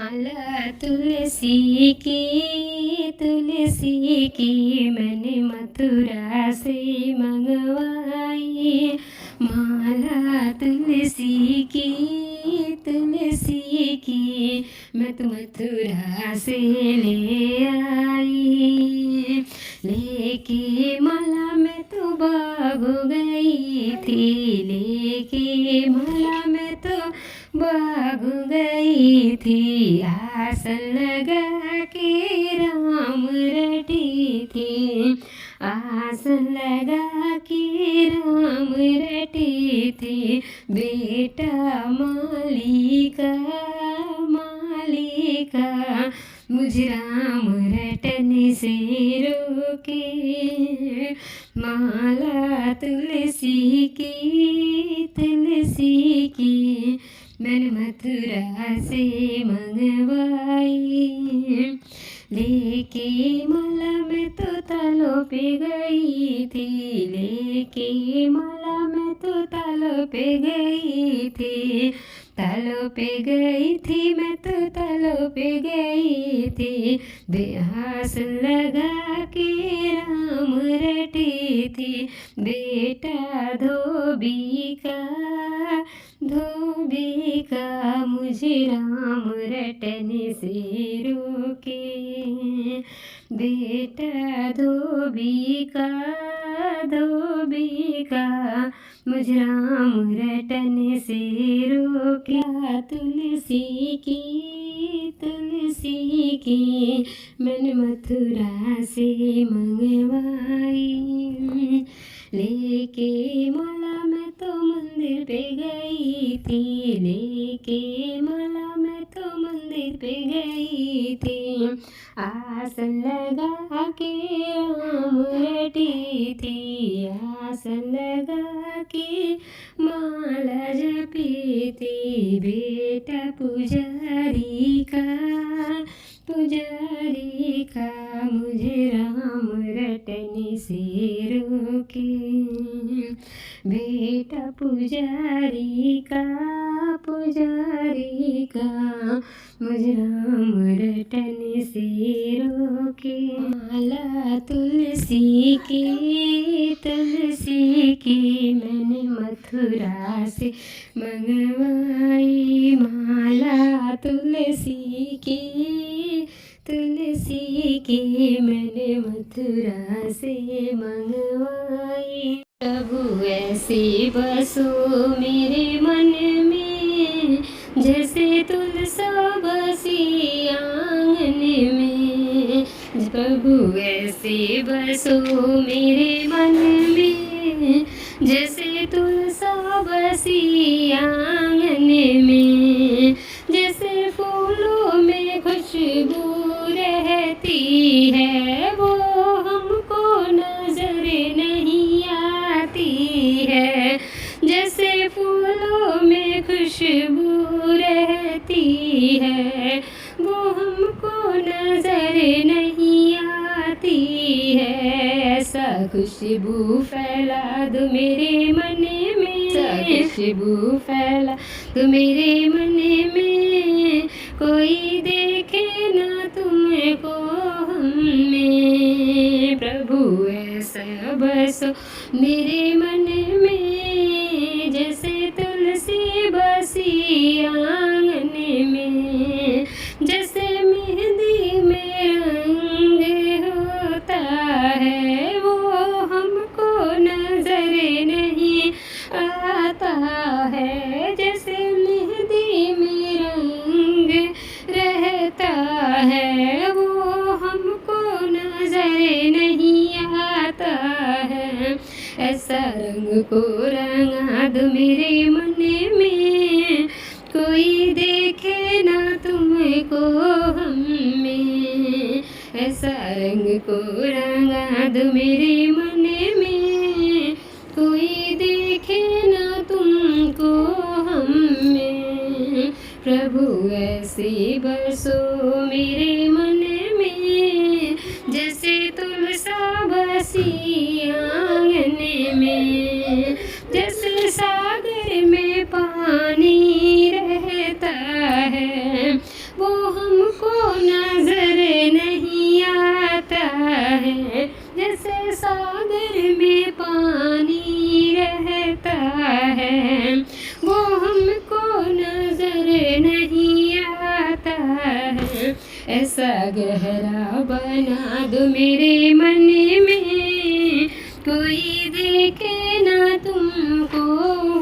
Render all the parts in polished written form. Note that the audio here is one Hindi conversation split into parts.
माला तुलसी की मैंने मथुरा से मंगवाई। माला तुलसी की मैं तो मथुरा से ले आई। लेके माला मैं तो भाग गई थी, लेके माला मैं तो भाग गई थी। आसन लगा के राम रटी थी, आसन लगा के राम रटी थी। बेटा मालिका मुझ राम रटने से रोके। माला तुलसी की मैंने मथुरा से मंगवाई। लेके माला मैं तो तालों पे गई थी, लेके माला मैं तो तालों पे गई थी। तालों पे गई थी मैं तो तालों पे गई थी। बेहास लगा के राम रटी थी। बेटा धोबी का मुझे राम रटने से रोके। बेटा धोबी का मुझे राम रटने से रोके। तुलसी की मैंने मथुरा से मंगवाई। लेके माला मैं तो मंदिर पे गई थी, लेके माला मैं तो मंदिर पे गई थी। आसन लगा के राम रटी थी, आसन लगा के माला जपी थी। बेटा पुजारी का मुझे राम रटने से रोके। बेटा पुजारी का मुझे राम रटने से रोके। माला तुलसी की मैंने मथुरा से मंगवाई। माला तुलसी की मैंने मथुरा से मंगवाई। प्रभु ऐसे बसो मेरे मन में, जैसे तुलसा बसी आंगन में। प्रभु ऐसे बसो मेरे मन में, जैसे तुलसा बसी आंगन में। जैसे फूलों में खुशबू रहती है, वो हमको नजर नहीं आती है। जैसे फूलों में खुशबू रहती है, वो हमको नजर नहीं आती है। ऐसा खुशबू फैला दो मेरे मन में, ऐसा खुशबू फैला दो मेरे मन में। कोई देखे ना तुमको हमें। प्रभु ऐसा बसो मेरे मन में, जैसे तुलसी बसी आंगन में। जैसे मेहंदी में रंग होता है, वो हमको नजर नहीं आता है। जैसे मेहंदी में रंग रहता है, वो हमको नजर नहीं आता है। ऐसा रंग को रंगा दो मेरे मन में, कोई देखे ना तुमको हमें। ऐसा रंग को रंगा दो मेरे मन में, कोई देखे ना तुमको हमें। प्रभु ऐसे बसो मेरे मन में, जैसे तुलसा बसी आंगन में। जैसे सागर में पानी रहता है, वो हमको नजर नहीं आता है, जैसे सागर में पानी रहता है, वो हमको नजर नहीं आता है। ऐसा गहरा बना दो मेरे मन में, कोई देखे ना तुमको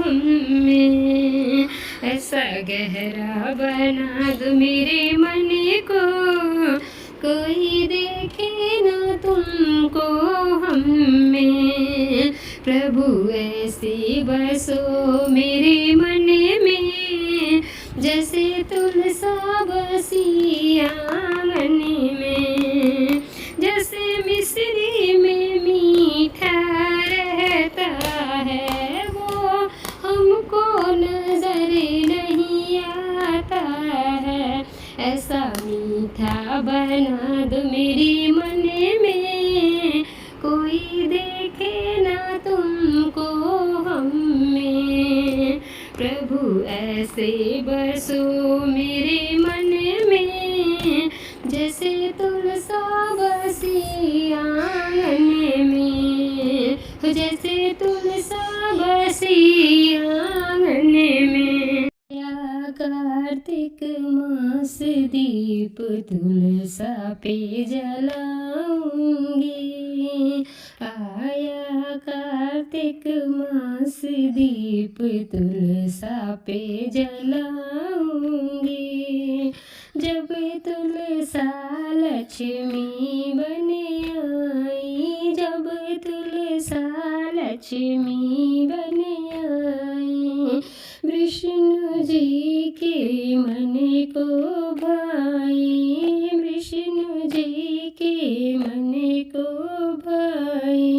हमें। ऐसा गहरा बना दो मेरे मन को, कोई देखे ना तुमको हमें। प्रभु ऐसे बसो मेरे मन में, जैसे तुलसा बसी आंगन में, जैसे मिस्री में मीठा रहता है, वो हमको नजर नहीं आता है। ऐसा मीठा बना दो मेरे मन में, कोई देखे ना तुमको हमें। प्रभु ऐसे बसो मेरे मन में, जैसे तुलसा बसी आंगन में, जैसे तुलसा बसी आंगन में। या कार्तिक मास दीप तुलसा पे जलाऊंगी, आया कार्तिक मास दीप तुलसा पे जलाऊंगी। जब तुलसा लक्ष्मी बन आई, जब तुलसा लक्ष्मी बन आई, विष्णु जी के मन को भाई, विष्णु जी के मन को भाई।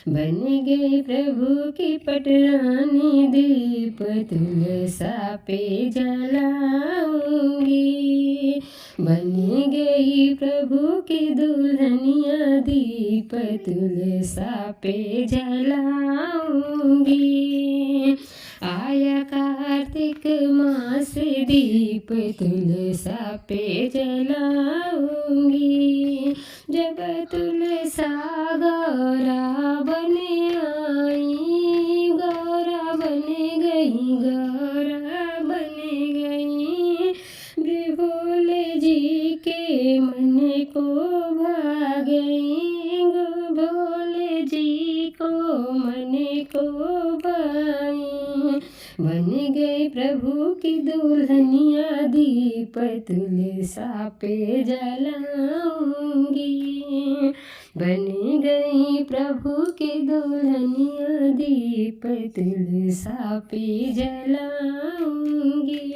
बन गए प्रभु की पटरानी, दीप तुलसा पे जलाऊंगी। बन गई प्रभु की दुल्हनिया, दीप तुलसा पे जलाऊंगी। आया कार्तिक मास दीप तुलसा पे जलाऊंगी। जब तुलसा गौरा बन आई, गौरा बन गई, गौरा बन गई, भोले जी के मन को भा गई, भोले जी को मन को भाई। बन गए प्रभु की दुल्हनिया, दीप तुलसा पे जलाऊंगी। बन गई प्रभु की दुल्हनिया, दीप तुलसा पे जलाऊंगी।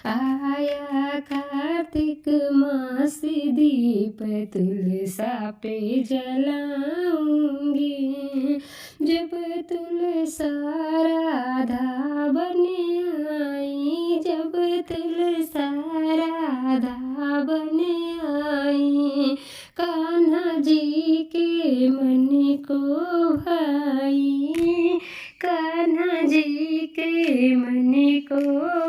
आया कार्तिक मास दीप तुलसा पे जलाऊंगी। जब तुलसा राधा बन आई, जब तुलसा राधा बन आई, कान्हा जी के मन को भाई, कान्हा जी के मन को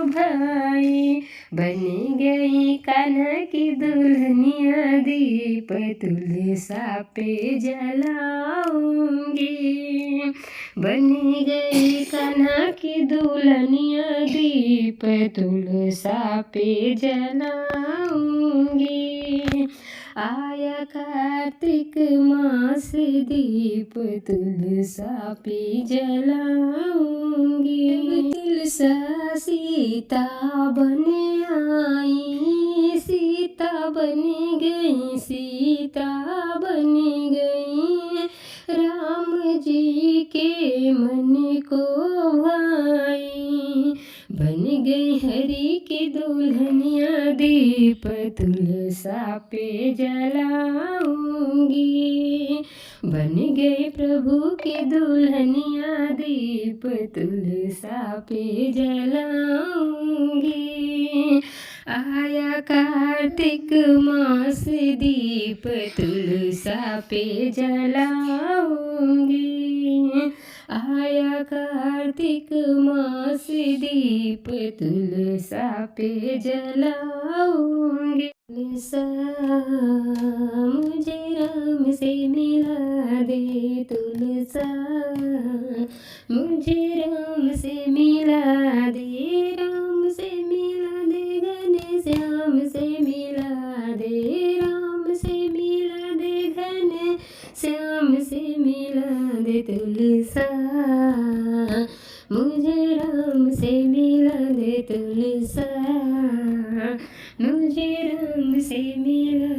भाई। बन गई कान्हा की दुल्हनिया, दीप तुलसा पे जलाऊंगी। बन गई कान्हा की दुल्हनिया, दीप तुलसा पे जलाऊंगी। आया कार्तिक मास दीप तुलसा पे जलाऊंगी। तुलसा सीता बन आई, सीता बन गई, सीता बन गई, राम जी के मन को भाई। बन गई हरि की दुल्हनिया, दीप तुलसा पे जलाऊंगी। बन गई प्रभु की दुल्हनिया, दीप तुलसा पे जलाऊंगी। आया कार्तिक मास दीप तुलसा पे जलाऊंगी। आया कार्तिक मास दीप तुलसा पे जलाऊंगी। तुलसा मुझे राम से मिला दे, तुलसा मुझे राम से मिला दे, राम से मिला दे, घने श्याम से मिला दे, राम से मिला दे, घने श्याम से मिला दे। तुलसा मुझे राम से मिला दे, तुलसा मुझे राम से मिला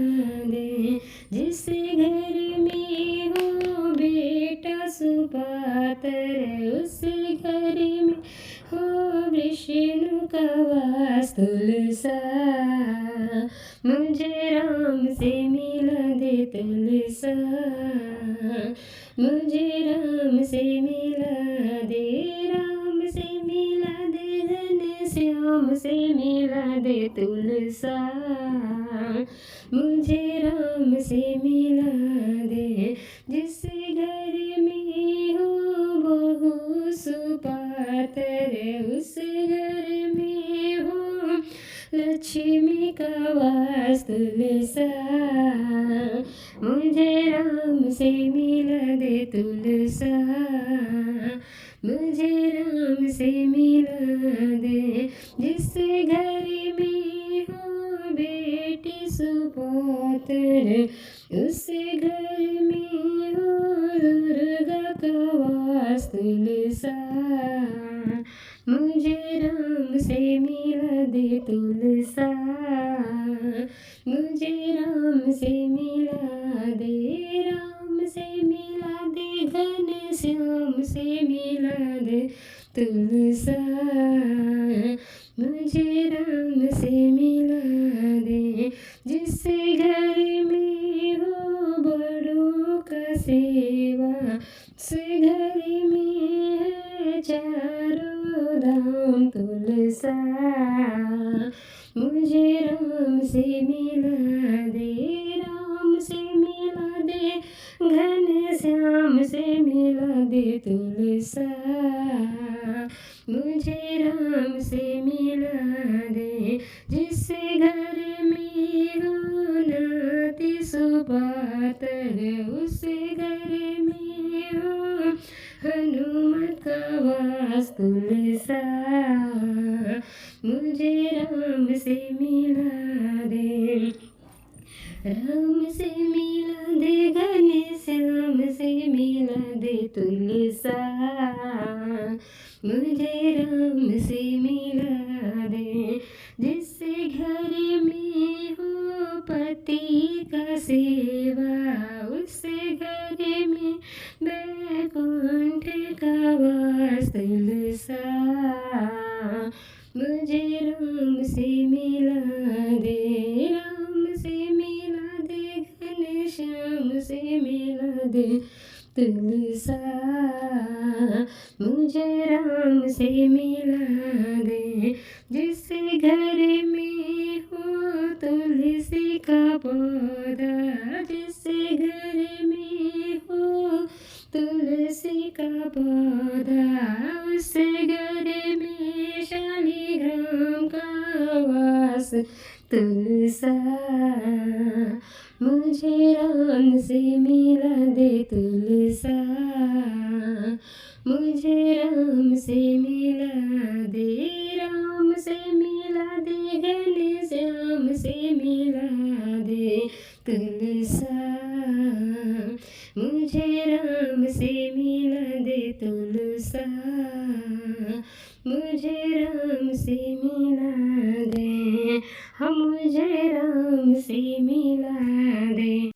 दे। जिस घर में हो बेटा सुपात्र, उस घर में हो विष्णु का वास। तुलसा मुझे राम से मिला दे, तुलसा मुझे राम से मिला दे, राम से मिला दे, घने श्याम से मिला दे। तुलसा मुझे राम से मिला दे। जिस घर में हो बहु सुपात्र, उस घर में हो लक्ष्मी का वास। तुलसा मुझे राम से मिला दे, तुलसा मुझे राम से मिला दे। जिस घर में हो बेटी सुपुत्र, उस घर में हो दुर्गा का वास। तुलसा मुझे राम से मिला दे, तुलसा मुझे राम से मिला दे, राम से मिला दे, घने श्याम से मिला दे। तुलसा मुझे राम से मिला दे। जिस घर में हो बड़ों का सेवा, उस घर में है चारों धाम। तुलसा मुझे राम से मिला दे, राम से मिला दे, घने श्याम से मिला दे। तुलसा मुझे राम से मिला दे। जिस घर में हो नाती सुपात्र, उस घर में हो हनुमत का वास। तुलसा मुझे राम से मिला दे, राम से मिला दे, घने श्याम से मिला दे। तुलसा मुझे राम से मिला दे। जिस घर में हो पति का सेवा, उस घर में बैकुंठ का वास। तुलसा मुझे राम से मिला दे, राम से मिला दे, घने श्याम से मिला दे। तुलसा मुझे राम से मिला दे। जिस घर में हो तुलसी का पौधा, जिस घर में हो तुलसी का पौधा, उस घर में शालिग्राम का वास। तुलसा मुझे राम से मिला दे, तुलसा मुझे राम से मिला दे, राम से मिला दे, घने श्याम से मिला दे। तुलसा मुझे राम से मिला दे, तुलसा मुझे राम से मिला दे। हम मुझे राम से मिला